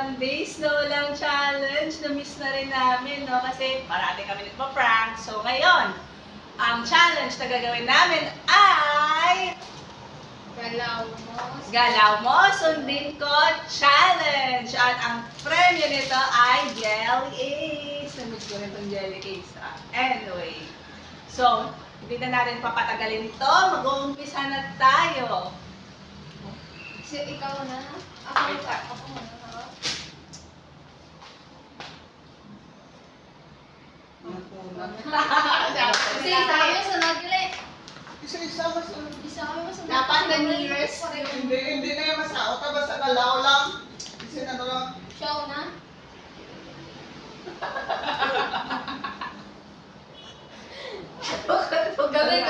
1 day snow lang challenge. Na-miss na rin namin, no? Kasi parati kami nagpa-prank. So, ngayon, ang challenge na gagawin namin ay Galaw mo, sundin ko, challenge! At ang premyo nito ay jelly case. Namiss ko rin itong jelly case. Anyway, so, hindi na natin papatagalin ito. Mag-uumpisa na tayo. Ikaw na? Ako muna. Isa-isa masunod. Dapat the nearest. Hindi na yung masao. Basta galaw lang. Kasi ano lang. Show na? Gawin.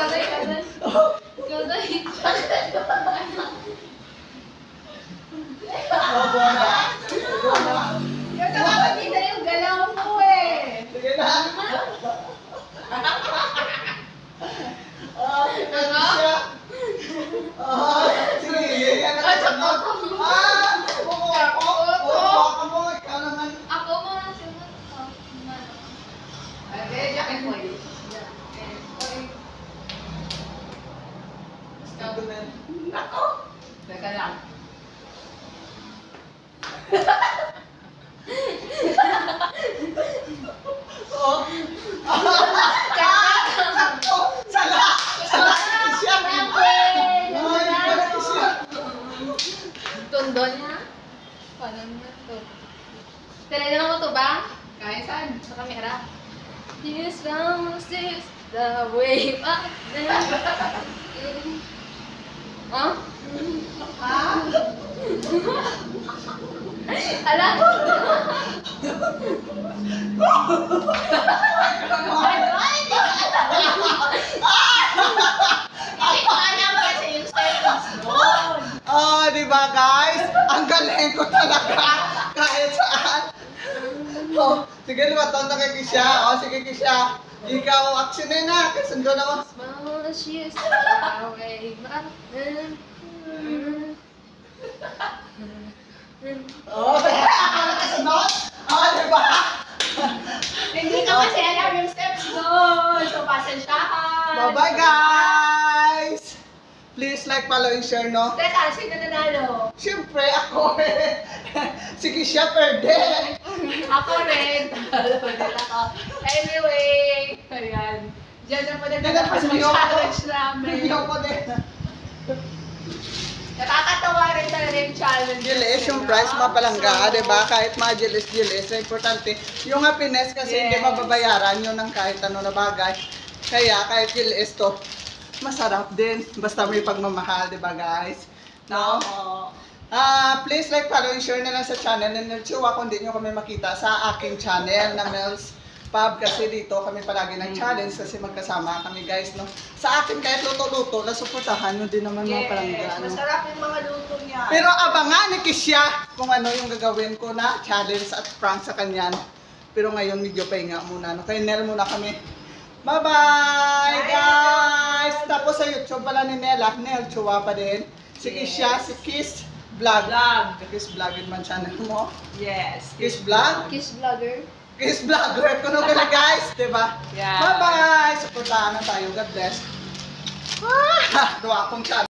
Yung nakakakita yung galaw mo eh. Sige na. Sige, yan na sunod. Kukuha ko. Kukuha mo. Ikaw naman. Ako muna sunod. Okay, jacket mo yun. Ako! Teka lang. Oh. Sakto! Sala! Siya! Tundon na? Paano na to? Talaga mo to ba? Kaya saan? Sa kamera. This round is the way back then. Huh? Alam ko! Hindi ko alam kasi yung seconds doon. Oh, di ba guys? Ang galing ko talaga. Kahit saan. Oh, sige naman to na kay Kisha. Oh, sige Kisha. Ikaw, action na. Kasundo na mo. Small she's the way back then. Oh, ako na kasunod. Oh, di ba? Hindi ko kasi alam yung steps doon. So, pasensyahan. Bye-bye guys! Please like, follow, and share, no? Teka, sino nanalo? Siyempre, ako eh. Sige siya, pwede. Ako rin. Nanalo din ako. Anyway, ayan. Diyan na po nagtatapos mag-challenge namin. Hindi ako din. Nakakatawa rin talaga yung challenge. Gilis, yung price mapalangga, di ba? Kahit mga gilis, na importante. Yung happiness kasi hindi mababayaran yun ng kahit ano na bagay. Kaya kahit gilis to, masarap din. Basta may pagmamahal, di ba guys? No? Please like, follow, and share na lang sa channel. And nagsuwa kung hindi nyo kami makita sa aking channel na Mel's Pub. Kasi dito kami palagi ng challenge kasi magkasama kami guys. No? Sa akin kahit luto-luto, nasuportahan nyo din naman mga palangga. Yes, masarap yung mga luto niya. Pero abangan ni Kisha kung ano yung gagawin ko na challenge at prank sa kanyan. Pero ngayon medyo pahinga muna. No? Kaya Nel muna kami. Bye-bye guys! Tapos sa YouTube pala ni Nela, Nel Chua pa din. Si Kisha, si Kiss Vlog. Kiss Vlog yun man channel mo. Yes. Kiss Vlog? Kiss vlogger. Kiss Vlogger. Kuno ka na guys, diba? Yeah. Bye-bye! Supportahan na tayo. God bless. Dua akong channel.